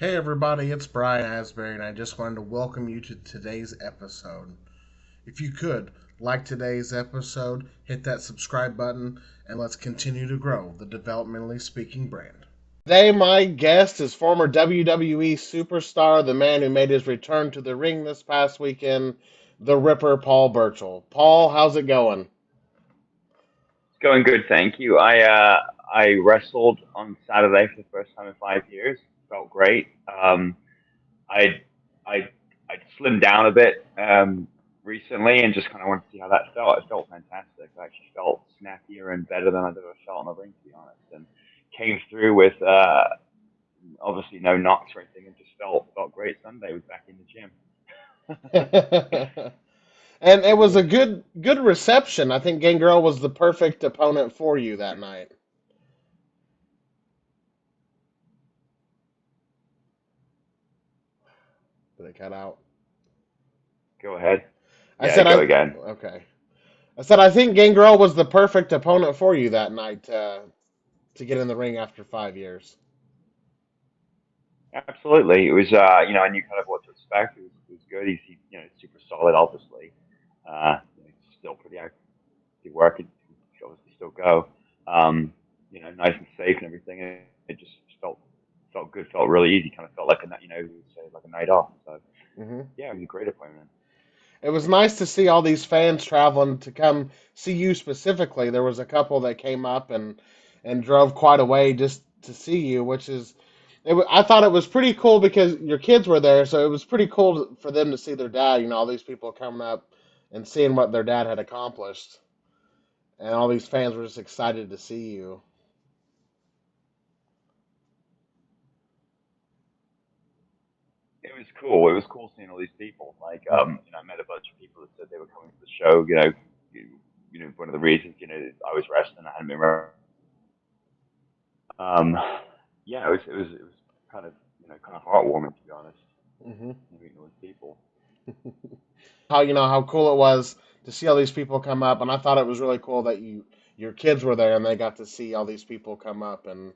Hey everybody, it's Brian Asbury, and I just wanted to welcome you to today's episode. If you could, like today's episode, hit that subscribe button, and let's continue to grow the developmentally speaking brand. Today, my guest is former WWE superstar, the man who made his return to the ring this past weekend, the Ripper, Paul Burchill. Paul, how's it going? It's going good, thank you. I wrestled on Saturday for the first time in 5 years. Felt great. I I I slimmed down a bit recently and just kind of wanted to see how that felt. It felt fantastic. I actually felt snappier and better than I've ever felt in the ring, to be honest. And came through with obviously no knocks or anything, and just felt great. Sunday was back in the gym. And it was a good reception. I think Gangrel was the perfect opponent for you that night. Did it cut out? Go ahead. I Yeah, said go I again. okay. I said I think Gangrel was the perfect opponent for you that night to get in the ring after 5 years. Absolutely. It was, I knew kind of what to expect. It was good. He's super solid, obviously. He's still pretty active working. He can obviously still go. Nice and safe and everything. And it just felt good. Felt really easy. Kind of felt like say like a night off. So Hmm. yeah, it was a great appointment. It was nice to see all these fans traveling to come see you specifically. There was a couple that came up and drove quite a way just to see you, which is I thought it was pretty cool because your kids were there, so it was pretty cool for them to see their dad. All these people coming up and seeing what their dad had accomplished, and all these fans were just excited to see you. It was cool. It was cool seeing all these people. I met a bunch of people that said they were coming to the show. One of the reasons, I was wrestling. I hadn't been Um, yeah, it was kind of kind of heartwarming, to be honest. Hmm. Meeting those people. How cool it was to see all these people come up, and I thought it was really cool that your kids were there and they got to see all these people come up and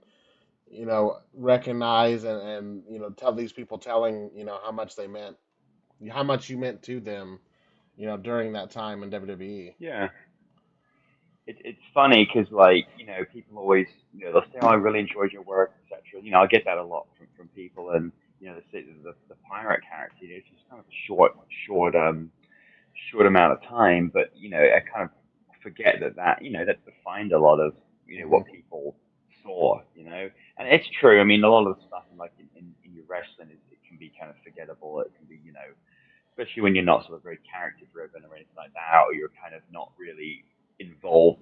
recognize and tell these people telling how much they meant, how much you meant to them, during that time in WWE. Yeah, it's funny because people always they'll say, "Oh, I really enjoyed your work," etc. I get that a lot from people, and they say the pirate character, it's just kind of a short amount of time, but I kind of forget that defined a lot of Hmm. what people saw, and it's true. I mean, a lot of the stuff in your wrestling it can be kind of forgettable. It can be especially when you're not sort of very character driven or anything like that, or you're kind of not really involved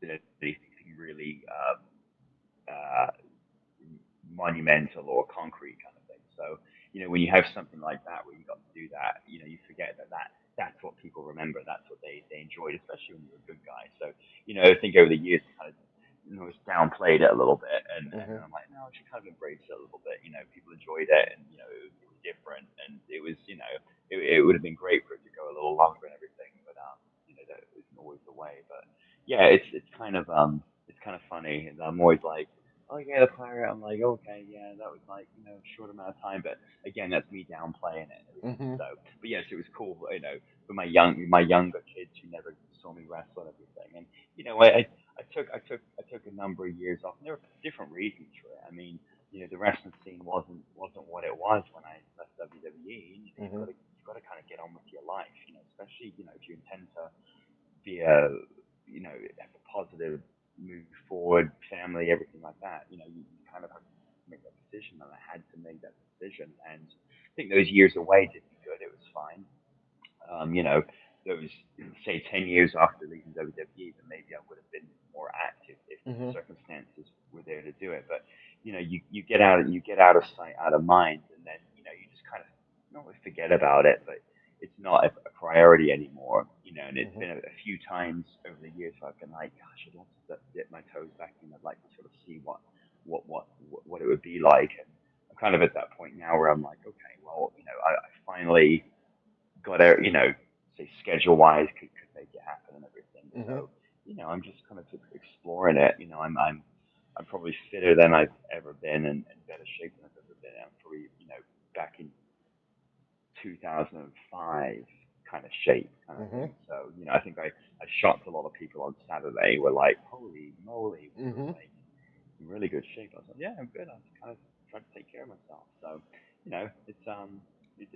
in anything really uh, monumental or concrete kind of thing. So, when you have something like that where you got to do that, you forget that's what people remember. That's what they enjoyed, especially when you're a good guy. So, I think over the years, I kind of it's downplayed it a little bit, and Hmm. I'm like, no, I should kind of embrace it a little bit. People enjoyed it, and it was different, and it was, it would have been great for it to go a little longer and everything, but that isn't always the way. But yeah, it's kind of funny, and I'm always like, oh yeah, the pirate. I'm like, okay, yeah, that was like a short amount of time, but again, that's me downplaying it and everything. Hmm. So, but yes, it was cool, for my younger kids who never saw me wrestle and everything, and I took a number of years off, and there were different reasons for it. I mean, the wrestling scene wasn't what it was when I left WWE. And Hmm. you've got to kind of get on with your life, especially if you intend to be a have a positive move forward, family, everything like that. You kind of have to make that decision, and I had to make that decision. And I think those years away did me good. It was fine. Those say 10 years after leaving WWE, then maybe I would have been more active if the Hmm. circumstances were there to do it. But you get out of sight, out of mind, and then you just kind of not really forget about it, but it's not a priority anymore. And it's Hmm. been a few times over the years where I've been like, gosh, I'd love to dip my toes back in. I'd like to sort of see what it would be like. And I'm kind of at that point now where I'm like, okay, well, I finally got out, say schedule wise could make it happen and everything. Hmm. So, I'm just kind of exploring it. I'm probably fitter than I've ever been and better shape than I've ever probably back in 2005 kind of shape kind of Mhm. thing. So I think I shocked a lot of people on Saturday. Were like, holy moly, we're Mhm. like in really good shape. I was like, yeah, I'm good. I'm kind of trying to take care of myself. So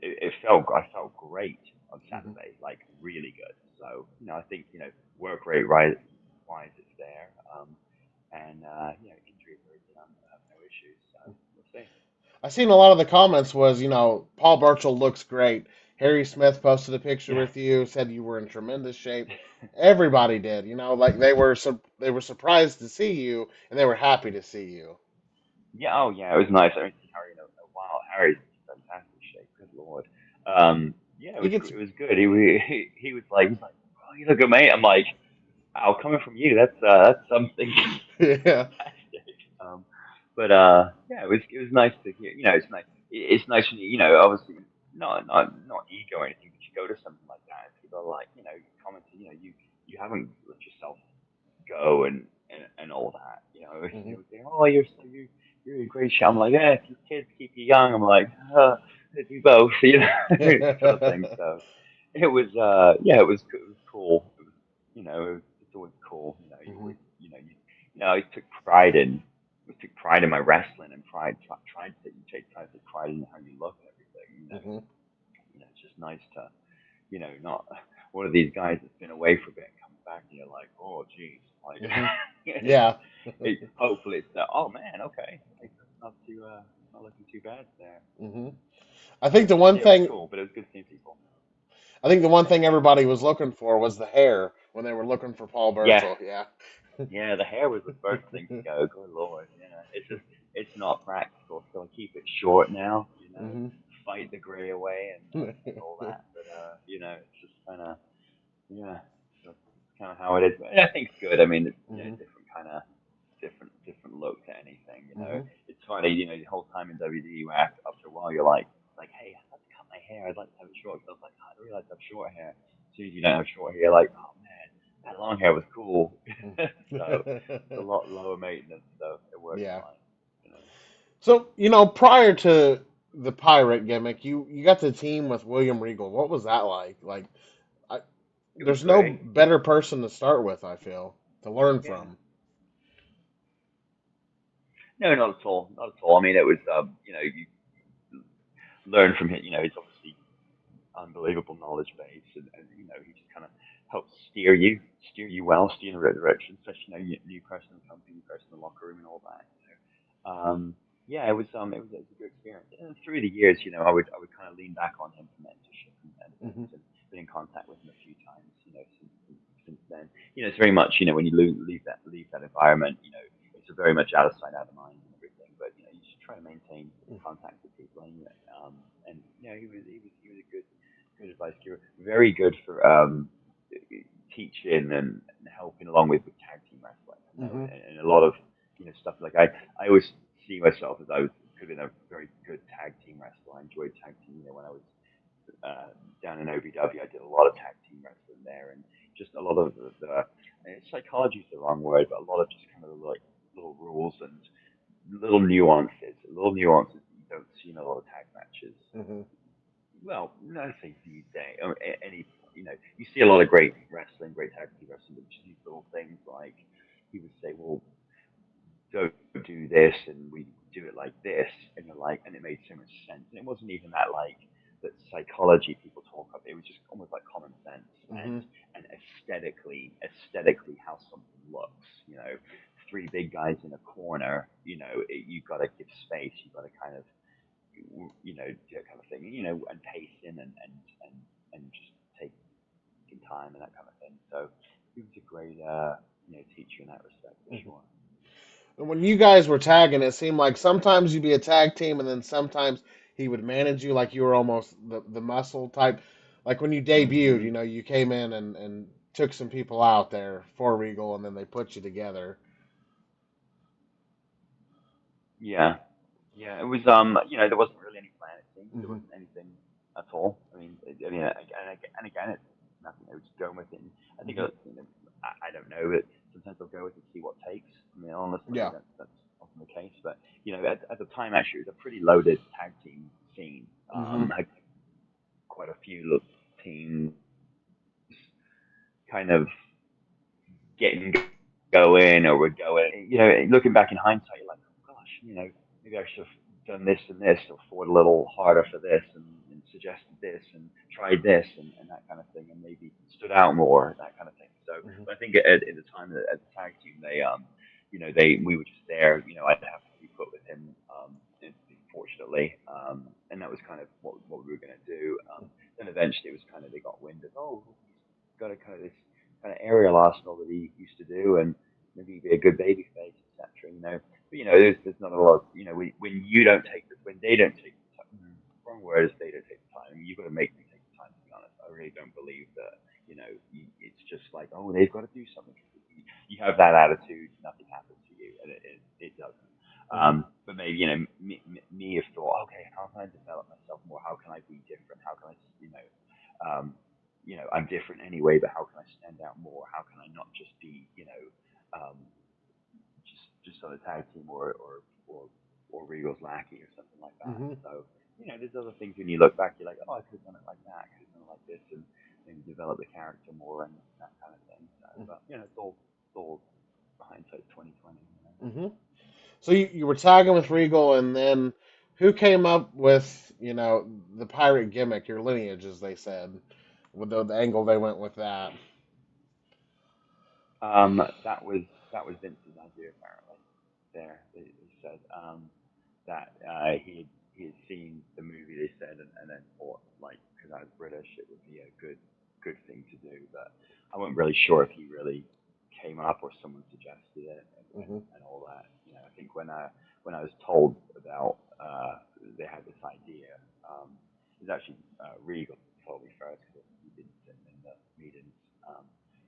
it felt I felt great on Mhm. Saturday, like really good. So I think work rate wise it's there. And injuries or anything, I have no issues. So we'll see. I seen a lot of the comments was, Paul Burchill looks great. Harry Smith posted a picture Yeah. with you, said you were in tremendous shape. Everybody did, like they were surprised to see you and they were happy to see you. Yeah, oh yeah, it was nice. I haven't seen Harry in a while. Harry's in fantastic shape. Good lord. Yeah, He gets it was good. He was like, oh, you look good, mate. I'm like, wow, coming from you, that's something yeah. fantastic. But yeah, it was nice to hear. It's nice. It's nice when obviously not ego or anything, but you go to something like that, and people are like, commenting, you haven't let yourself go and all that. Mhm. People say, "Oh, you're in great shape." I'm like, "Yeah, if your kids keep you young," I'm like, "They do both," sort of thing. So it was, yeah, it was cool. It's always cool. You Mhm. always, I took pride in my wrestling and tried to take pride in how you look and everything. Mhm. It's just nice to not one of these guys that's been away for a bit and comes back and you're like, oh, geez, like, Mhm. it's, Yeah. hopefully it's that. Oh man, okay, like, that's not looking too bad there. Mhm. I think the But one yeah, it was thing cool, but it was good seeing people. I think the one thing everybody was looking for was the hair when they were looking for Paul Yeah, Burchill. Yeah. yeah, the hair was the first thing to go. Good lord, yeah, it's not practical, so I keep it short now. Mhm. Fight the gray away and all that. But it's just kind of yeah, that's kind of how it is. But I think it's good. I mean, it's Mhm. different kind of different look to anything. Mhm. It's funny. The whole time in WD, where after a while you're like, hey, I'd like to cut my hair. I'd like to have it short. So I was like, oh, I really like to have short hair. As soon as you don't have short hair, you're like, oh man, that long hair was cool. So it's a lot lower maintenance, so it works yeah. fine. You know, So, prior to the pirate gimmick, you got to team with William Regal. What was that like? Like, I, it was there's no great. better person to start with, I feel, to learn Yeah. from. No, not at all. Not at all. I mean, it was you learn from him. He's obviously unbelievable knowledge base, and he just kind of helps steer you well, steer in the right direction, especially new person in the company, new person in the locker room, and all that. Yeah, it was a good experience. And through the years, I would kind of lean back on him for mentorship and things, Hmm. and been in contact with him a few times, since then. It's very much when you leave that environment, it's a very much out of sight, out of mind, and everything. But you just try to maintain contact with people, and he was a good advice giver, very good for teaching and helping along with tag team wrestling. Hmm. And a lot of stuff like I always see myself as I was could have been a very good tag team wrestler. I enjoyed tag team. When I was uh, down in OVW, I did a lot of tag team wrestling there, and just a lot of psychology is the wrong word, but a lot of just kind of like little rules and little nuances that you don't see in a lot of tag matches. Hmm. Well, not to say these days, or any, you see a lot of great wrestling, great tag team wrestling, but just these little things like he would say, well, don't do this, and we do it like this, and you're like, and it made so much sense, and it wasn't even that like that psychology people talk of. It was just almost like common sense Hmm. and aesthetically how something looks. Three big guys in a corner. You've got to give space. You've got to kind of do that kind of thing, and pacing and just taking time and that kind of thing. So he was a great, teacher in that respect for Hmm. sure. When you guys were tagging, it seemed like sometimes you'd be a tag team, and then sometimes he would manage you like you were almost the muscle type. Like when you debuted, Hmm. you came in and took some people out there for Regal, and then they put you together. Yeah, yeah. It was there wasn't really any plan. It seems there Hmm. wasn't anything at all. And again, it's nothing. I was just going with it. And I think Hmm. I don't know, but sometimes I'll go with it, see what takes. I mean, honestly, Yeah. that's often the case. But at the time actually it was a pretty loaded tag team scene. Hmm. Had quite a few teams kind of getting going or were going. Looking back in hindsight, you're like, oh gosh, maybe I should have done this and this, or fought a little harder for this, and suggested this, and tried this, and that kind of thing, and maybe stood out more, that kind of thing. So, Hmm. but I think at the time at the tag team, they we were just there. I'd have to be put with him, fortunately, and that was kind of what we were going to do. Then eventually it was kind of they got wind of, oh, he's got a kind of this kind of aerial arsenal that he used to do, and maybe be a good baby face, etc. But there's not a lot. When you don't take this, when they don't take the time, wrong word is they don't take the time. I mean, you've got to make them take the time. To be honest, I really don't believe that. It's just like, oh, they've got to do something. You have that attitude, nothing happens to you, and it doesn't. Hmm. But maybe me have thought, okay, how can I develop myself more? How can I be different? How can I, um, I'm different anyway, but how can I stand out more? How can I not just be, just on a tag team or Regal's lackey or something like that. Hmm. So there's other things when you look back, you're like, oh, I could have done it like that, I could have done it like this, and maybe develop the character more and that kind of thing. So, but it's all hindsight 2020. Hmm. So you were tagging with Regal, and then who came up with the pirate gimmick, your lineage, as they said, with the angle they went with that? That was Vince's idea apparently. There, they said that he had seen the movie. They said, and then thought like because I was British, it would be a good thing to do. But I wasn't really sure if he really came up or someone suggested it Hmm. and all that. I think when I was told about they had this idea, it was actually Regal told me first because he didn't sit in the meetings.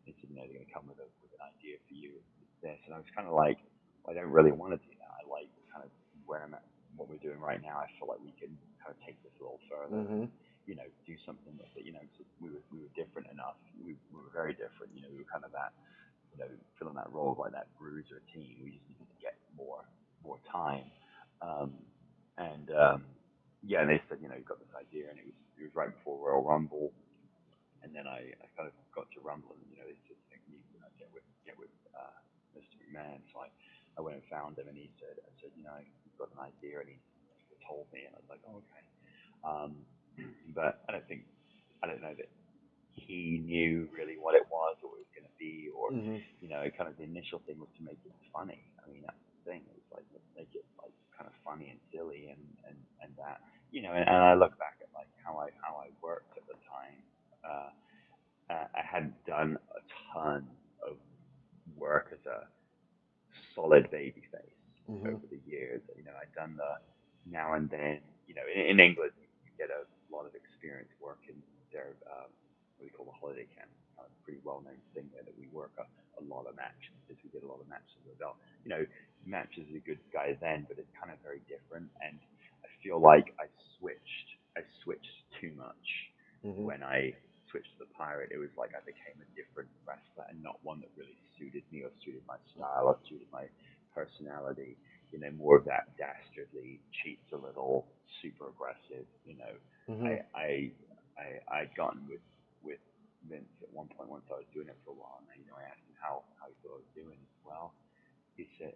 He said, they're going to come with an idea for you. It's this, and I was kind of like, well, I don't really want to do that. I like kind of where I'm at, what we're doing right now. I feel like we can kind of take this a little further and Hmm. do something with it. So we were different enough. We were very different. We were kind of that filling that role of like that bruiser team. We just needed to get more time. Um, and yeah, and they said, you've got this idea, and it was right before Royal Rumble, and then I kind of got to Rumble, and they said, you need to get with Mr. McMahon. So I went and found him, and I said, he's got an idea, and he told me, and I was like, oh, okay. Um, but I don't know that he knew really what it was or what it was going to be, or Hmm. kind of the initial thing was to make it funny. I mean, that's the thing. It was like let's make it like kind of funny and silly and that and I look back at like how I worked at the time. Uh, I hadn't done a ton of work as a solid baby face Hmm. over the years. I'd done the now and then. In England, you get a lot of experience working their what we call the holiday camp. Pretty well known thing there that we work a lot of matches. We did a lot of matches with belt. Matches is a good guy then, but it's kind of very different. And I feel like I switched too much Hmm. when I switched to the pirate. It was like I became a different wrestler and not one that really suited me or suited my style or suited my personality. More of that dastardly, cheats a little, super aggressive. Hmm. I I I'd gotten with Vince at one point once I was doing it for a while, and I asked him how he thought I was doing. Well, he said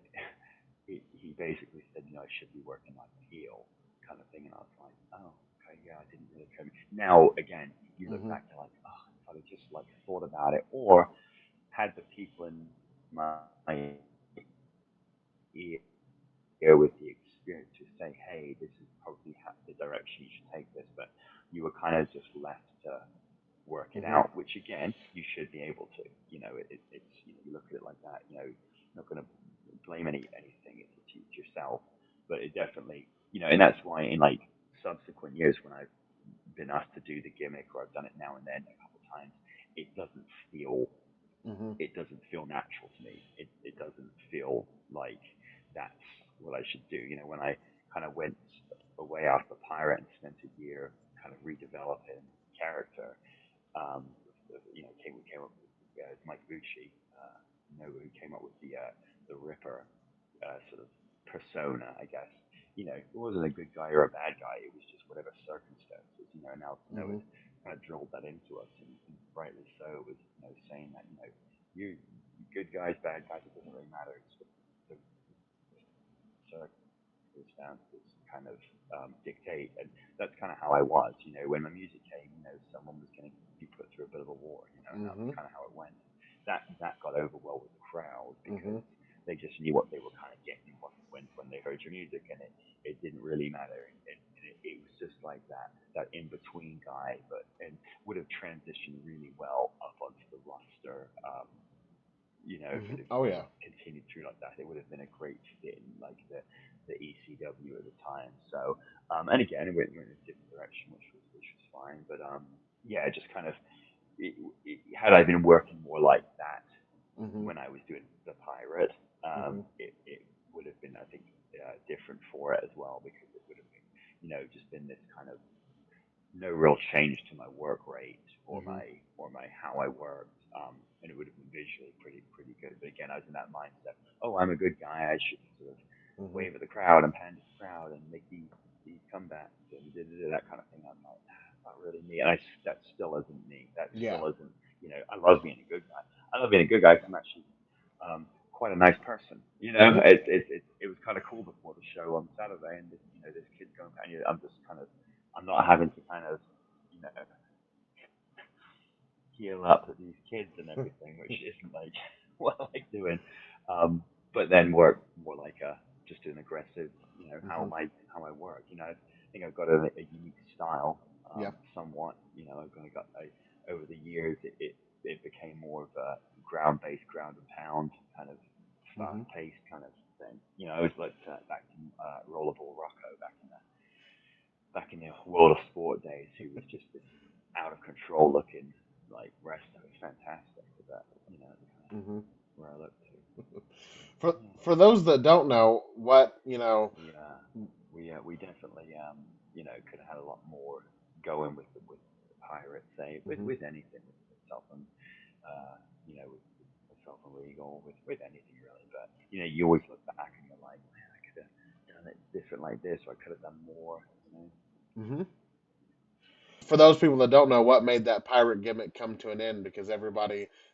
he basically said, I should be working like a heel kind of thing, and I was like, oh, okay, yeah, I didn't really come. Now again, you look Hmm. back, you're like, oh, if I'd have just like thought about it, or had the people in my ear with the experience to say, hey, this is probably the direction you should take this, but you were kind of just left to work it Hmm. out, which again you should be able to. It's you look at it like that. Not going to blame anything. It's yourself, but it definitely and that's why in like subsequent years when I've been asked to do the gimmick or I've done it now and then a couple of times, it doesn't feel Hmm. it doesn't feel natural to me. It doesn't feel like that's what I should do. When I kind of went away after Pirate and spent a year kind of redeveloping character, came up with Mike Bucci, who came up with the Ripper sort of persona, I guess. It wasn't a good guy or a bad guy. It was just whatever circumstances. Now Mhm. it's kind of drilled that into us, and rightly so. It was saying that you good guys, bad guys, it doesn't really matter. It's the circumstances kind of dictate, and that's kind of how I was. When my music came, someone was going to be put through a bit of a war, and that's Mhm. kind of how it went. That got over well with the crowd Mhm. because they just knew what they were kind of getting when they heard your music, and it didn't really matter. It was just like that in between guy, but and would have transitioned really well up onto the roster. If Mhm. it had Oh yeah. continued through like that, it would have been a great fit in like the ECW at the time. So, and again, it went in a different direction, which was fine. But yeah, just kind of had I been working more like that Mhm. when I was doing the pirate, Mhm. it would have been, I think, different for it as well because it would have been, just been this kind of no real change to my work rate or Mhm. my how I worked. And it would have been visually pretty good. But again, I was in that mindset. Oh, I'm a good guy. I should sort of Mhm. wave at the crowd and pan to the crowd and make these comebacks and that kind of thing. I'm like, nah, not really me. And that still isn't me. That Yeah. still isn't. I love being a good guy. I love being a good guy 'cause I'm actually quite a nice person. Mhm. It was kind of cool before the show on Saturday, and this kid going, and I'm just kind of I'm not having to kind of you know heal up with these kids and everything, which isn't like what I like doing. But then work more like just an aggressive, Mhm. how I work. I think I've got a unique style, Yeah. somewhat. I've kind of got over the years it became more of a ground based, ground and pound kind of fast Mhm. paced kind of thing. I was like back to Rollerball Rocco back in the world of sport days, who was just this out of control looking like wrestler. It was fantastic, but that's kind of Mhm. where I look to. For those that don't know, Yeah, we definitely could have had a lot more going with the Pirates, say Mhm. with anything with Southern, with Southern Regal, with anything really. But you always look back and you're like, man, I could have done it different like this, or I could have done more. Mhm. For those people that don't know, what made that pirate gimmick come to an end? Because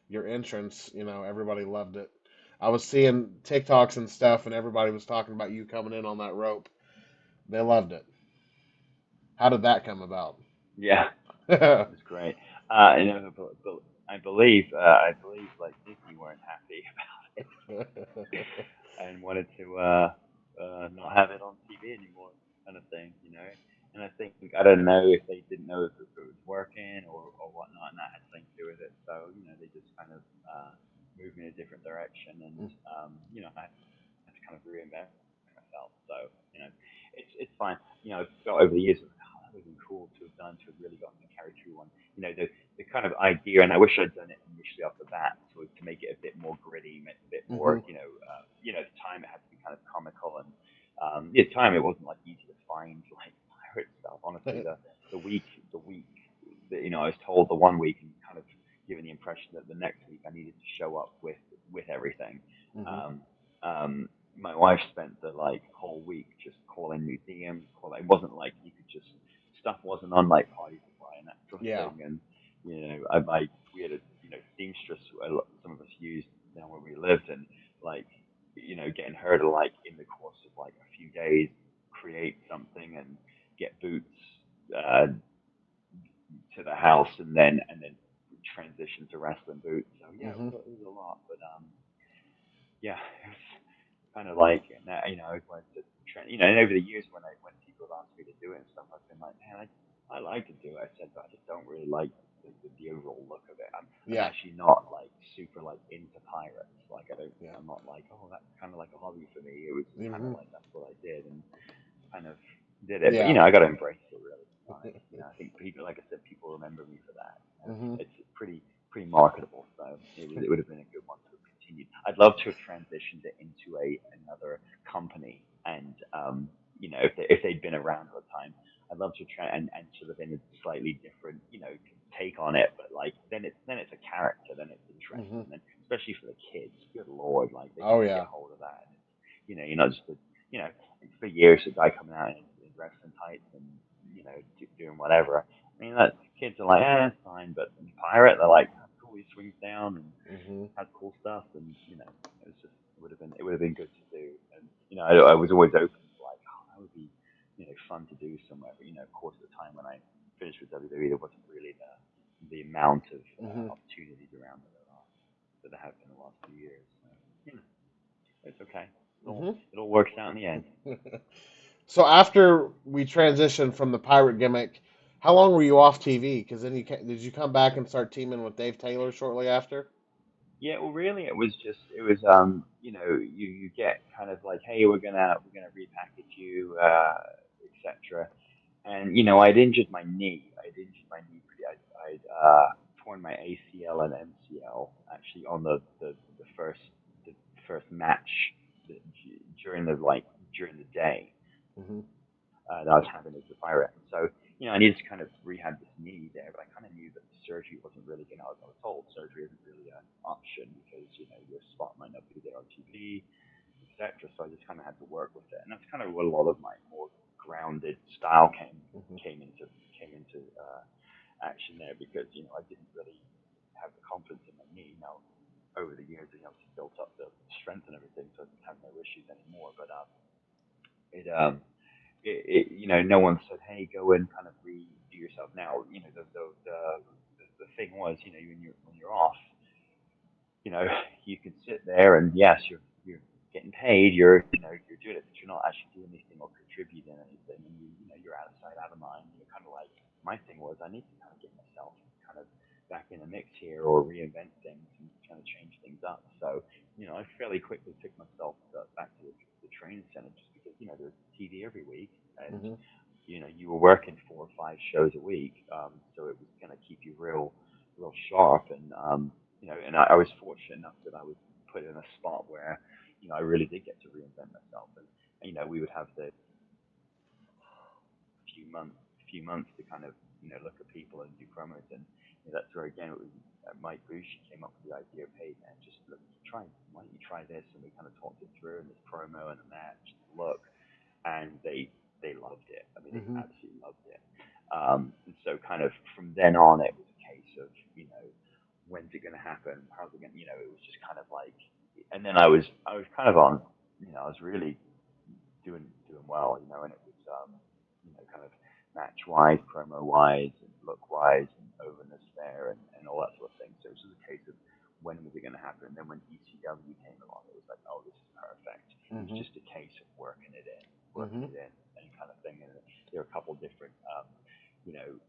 your entrance, everybody loved it. I was seeing TikToks and stuff, and everybody was talking about you coming in on that rope. They loved it. How did that come about? Yeah, Mhm. it was great. I believe like Disney weren't happy about it and wanted to not have it on TV anymore, kind of thing. And I think I don't know if they didn't know if it was working or whatnot, and that had something to do with it. So they just kind of moved me in a different direction, and I had to kind of reinvent myself. So it's fine. I felt over the years, oh, that would have been cool to have done, to have really gotten the carry through one. The kind of idea, and I wish I'd done it initially off the bat, was to make it a bit more gritty, make it a bit more, Mhm. at the time it had to be kind of comical, and at the time it wasn't like easy to find like pirate stuff. Honestly, the week the week that I was told the one week and kind of given the impression that the next week I needed to show up with everything. Mhm. Um, my wife spent the like whole week just calling museums. It wasn't like you could just stuff wasn't on like party supply and that sort of Yeah. thing. And we had a seamstress some of us used down where we lived, and like getting her to like in the course of like a few days create something and get boots uh, to the house, and then transition to wrestling boots. So yeah, Mhm. it was a lot, but yeah, it was kind of like now, I wanted to and over the years when people have asked me to do it and stuff, I've been like, man, I like to do it. I said, but I just don't really like the overall look of it. I'm Yeah. actually not like super like into pirates. Like Yeah. I'm not like, oh, that's kind of like a hobby for me. It was just kind of Mhm. like that's what I did, and kind of did it. But Yeah. I got to embrace it really. To be honest, I think people, like I said, people remember me for that. Mhm. It's pretty marketable. So it would have been a good one to have continued. I'd love to have transitioned it into another company, and if they'd been around at the time, I'd love to try and sort of in a slightly different take on it. But like then it's a character, then it's Mhm. interesting, and especially for the kids. Good lord, like they Oh can get yeah. hold of that, and it's you're not just you know, for years, a guy coming out in wrestling tights and doing whatever. I mean, that kids are like, it's fine, but in Pirate, they're like, how cool he swings down and Hmm. has cool stuff, and it was just it would have been good to do, and I was always open to like, oh, that would be fun to do somewhere, but of course, at the time when I finished with WWE, there wasn't really the amount of Hmm. opportunities around that there have been the last few years. So, it's okay. Hmm. It all works out in the end. So after we transitioned from the pirate gimmick, how long were you off TV? Because then did you come back and start teaming with Dave Taylor shortly after? Yeah, well, really, it was you get kind of like, hey, we're gonna repackage you, etc. And I'd injured my knee. I'd injured my knee pretty. I'd torn my ACL and MCL actually on the first the first match during during the day Hmm. that I was having as a pirate. So, I needed to kind of rehab this knee there, but I kind of knew that the surgery wasn't really going to, I was told surgery isn't really an option because, your spot might not be there on TV, etc. So I just kind of had to work with it. And that's kind of what a lot of my more grounded style Hmm. came into action there because, I didn't really have the confidence in my knee. Now, over the years, obviously built up the strength and everything, so I didn't have no issues anymore. But it no one said, "Hey, go and kind of redo yourself." Now, the thing was, when you're off, you know, you can sit there and yes, you're getting paid, you're doing it, but you're not actually doing anything or contributing anything, and you're out of sight, out of mind. You're kind of like my thing was, I need to kind of get myself kind of back in the mix here or reinvent things and kind of change things up. So, I fairly quickly took myself back to the training center just because there's TV every week and Hmm. you were working 4 or 5 shows a week, so it was going to keep you real sharp. And I was fortunate enough that I was put in a spot where I really did get to reinvent myself. And we would have the few months to kind of look at people and do promos. And that's where again it was Mike Bushi came up with the idea of, hey man, just look, why don't you try this? And we kind of talked it through in this promo and a match, look, and they loved it. I mean, they Hmm. absolutely loved it. And so kind of from then on, it was a case of when's it going to happen? How's it going? It was just kind of like, and then I was kind of on, I was really doing well, and it was kind of match wise, promo wise, and look wise, and overness there, and all that sort of thing. So it was just a case of when was it going to happen? And then when ECW came along, it was like, oh, this is perfect. It was Hmm. just a case of working Hmm. it in, and kind of thing. And there were a couple of different,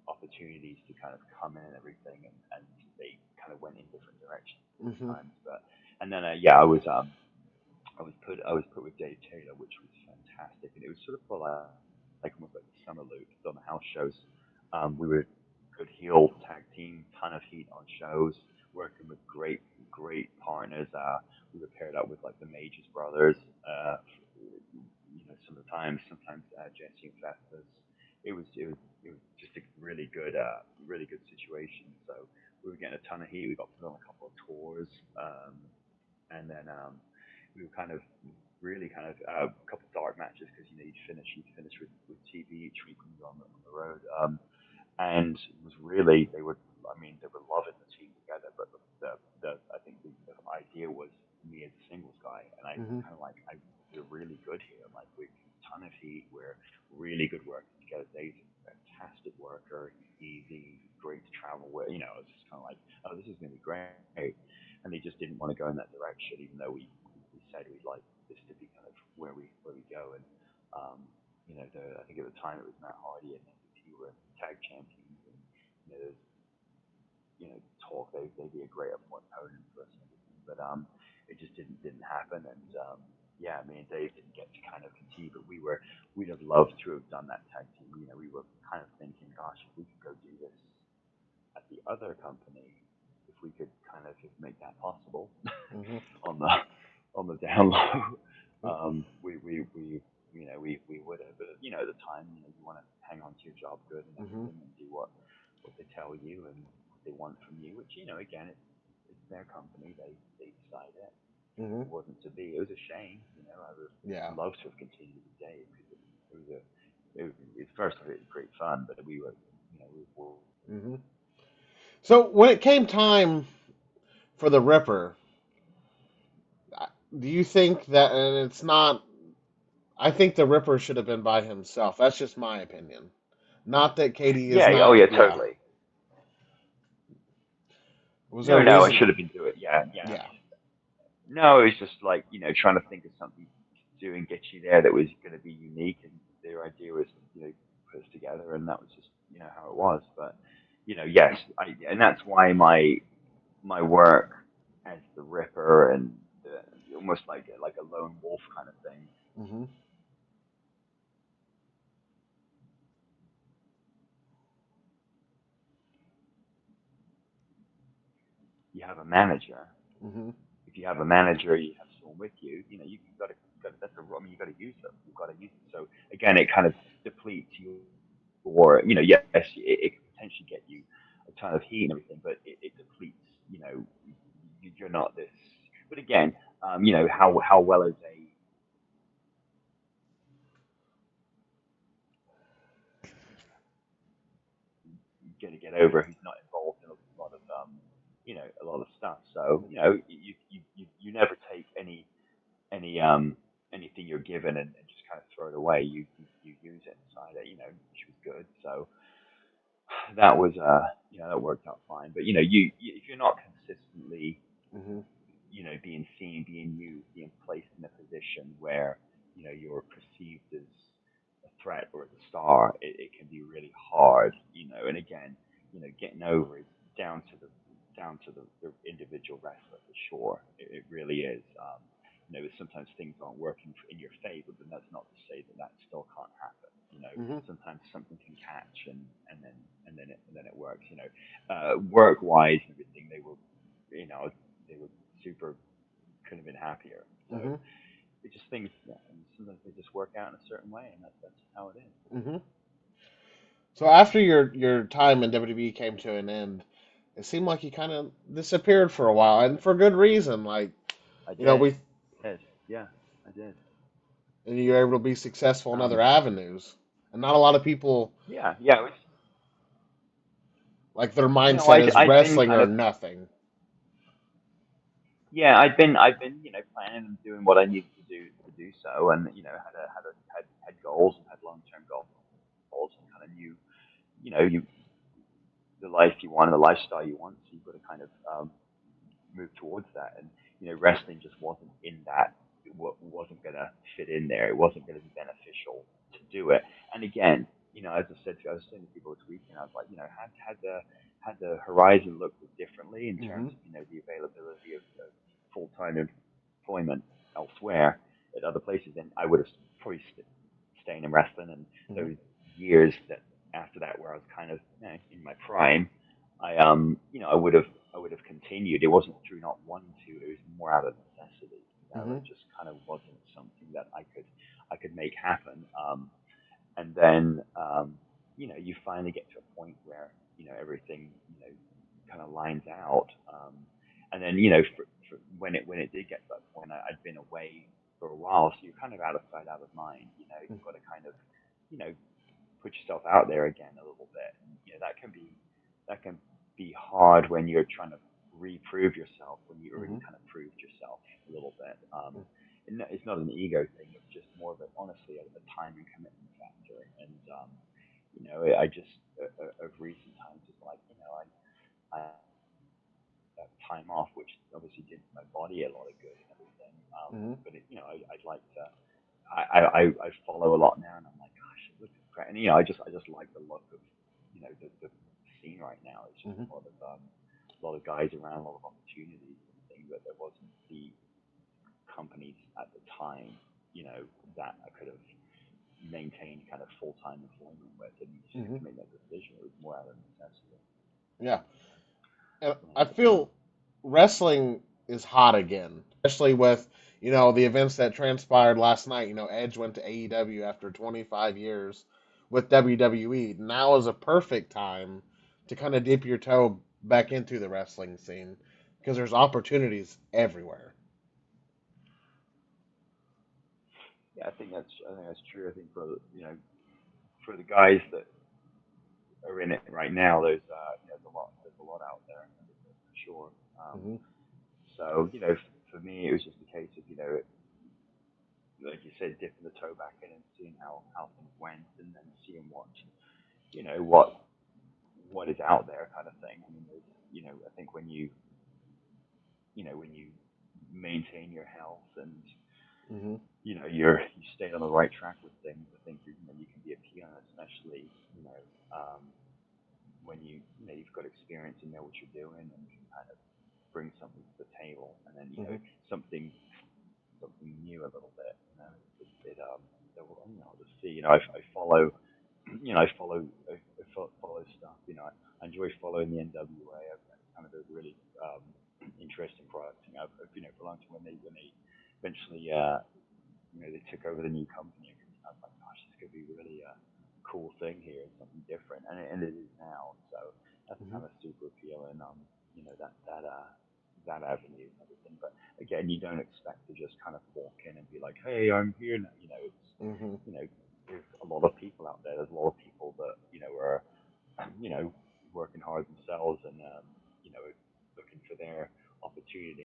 opportunities to kind of come in and everything, and they kind of went in different directions at different Hmm. times. But and then yeah, I was put with Dave Taylor, which was fantastic, and it was sort of for like almost like the summer loop on the house shows. We were good heel tag team, ton of heat on shows, working with great partners. We were paired up with like the Majors brothers. Sometimes Jesse and Festus. It was just a really good situation. So we were getting a ton of heat. We got put on a couple of tours, and then we were kind of really kind of a couple of dark matches because you'd finish with TV each week when you were on the road. And it was really they were loving the team together, but the I think the idea was me as a singles guy, and I Hmm. kind of like we're really good here. Like we ton of heat, we're really good working together. Dave's a fantastic worker, easy, great to travel with. I was just kind of like, oh, this is going to be great, and they just didn't want to go in that direction, even though we said we'd like this to be kind of where we go. And I think at the time it was Matt Hardy and MVP were tag champions, and there's talk they'd be a great opponent for us and everything, but it just didn't happen. And yeah, me and Dave didn't get to kind of continue, but we'd have loved to have done that tag team. We were kind of thinking, gosh, if we could go do this at the other company, if we could kind of just make that possible Hmm. on the down low, we would have. But at the time, you want to hang on to your job good and Hmm. everything, and do what they tell you and what they want from you. Which again, it's their company. They decide it. Mm-hmm. it wasn't to be. It was a shame. I would Yeah. have loved to have continued the day because it was a it first of it was great fun, but we were we were Mm-hmm. So when it came time for the Ripper, do you think that, and it's not, I think the Ripper should have been by himself. That's just my opinion. Not that Katie is yeah, oh not, yeah, yeah. totally. Was there a No, I reason? should have been doing it. Yeah, yeah. Yeah. No, it was just like trying to think of something to do and get you there that was going to be unique, and their idea was put us together, and that was just how it was. But yes, and that's why my work as the Ripper and almost like a lone wolf kind of thing. Mm-hmm. You have a manager. Mm-hmm. If you have a manager, you have someone with you. You've got to that's a, I mean, you got to use them. You've got to use them. So again, it kind of depletes you. Or yes, it can potentially get you a ton of heat and everything, but it depletes. You're not this. But again, how well is a going to get over who's not involved in a lot of a lot of stuff. So you never take anything you're given and just kind of throw it away. You use it and decide that she was good. So that was that worked out fine. But if you're not consistently Mm-hmm. being seen, being used, being placed in a position where you're perceived as a threat or as a star, it can be really hard. And again, getting over is down to the individual wrestler for sure. It really is. Sometimes things aren't working in your favor, but that's not to say that still can't happen. Mm-hmm. Sometimes something can catch, and then it works. Work wise and everything, they were super, could have been happier. Mm-hmm. So it just things, yeah, and sometimes they just work out in a certain way, and that's how it is. Mm-hmm. So after your time in WWE came to an end, it seemed like you kind of disappeared for a while, and for good reason. Like, I you know, did, we yeah, I did. and you're able to be successful in other Um, avenues, and not a lot of people, yeah, yeah. It was, like, their no, mindset is I'd been wrestling kind or of, nothing. yeah, I'd been planning and doing what I needed to do so, and had goals and had long term goals, and kind of knew, you the life you want, the lifestyle you want, so you've got to kind of move towards that. And wrestling just wasn't in that. It wasn't gonna fit in there. It wasn't gonna be beneficial to do it. And again, as I said, I was saying to people this weekend, I was like, had the horizon looked differently in Mm-hmm. terms of the availability of full time employment elsewhere at other places, then I would have probably staying in wrestling. And Mm-hmm. those years that after that, where I was kind of in my prime, I would have continued. It wasn't through not wanting to; it was more out of necessity. Mm-hmm. It just kind of wasn't something that I could make happen. And then you finally get to a point where everything kind of lines out. And then for when it did get to that point, I'd been away for a while, so you're kind of out of sight, out of mind. You've got to kind of you know put yourself out there again a little bit. And, that can be hard when you're trying to reprove yourself when you already Mm-hmm. kind of proved yourself a little bit. And it's not an ego thing; it's just more of honestly a time and commitment factor. And I just of recent times it's like I have time off, which obviously did my body a lot of good and everything. Mm-hmm. But I'd like to. I follow a lot now, and I'm like, gosh, it looks great. And I just like the look of the scene right now. It's just Mm-hmm. a lot of guys around, a lot of opportunities and things. But there wasn't the companies at the time, that I could have maintained kind of full time employment with, and you just have Mm-hmm. to make that decision. It was more out of necessity. Yeah, and I Yeah, feel wrestling is hot again, especially with the events that transpired last night. Edge went to AEW after 25 years with WWE. Now is a perfect time to kind of dip your toe back into the wrestling scene because there's opportunities everywhere. Yeah, I think that's true. I think for for the guys that are in it right now, there's a lot out there for sure. Hmm. So for me, it was just a case of like you said, dipping the toe back in and seeing how things went, and then seeing what what is out there, kind of thing. I mean, there's I think when you maintain your health and Hmm. you stay on the right track with things, I think you can be appealing, especially when you've got experience and know what you're doing and can kind of bring something to the table, and then Hmm. something new a little bit. I'll just see. I follow follow stuff. I enjoy following the NWA. I've kind of a really interesting product. For a long time when they eventually they took over the new company. I was like, gosh, this could be really a cool thing here and something different, and it is now. So that's Hmm. kind of super appealing. That avenue and everything. But again, you don't expect to just kind of walk in and be like, hey, I'm here now. It's Hmm.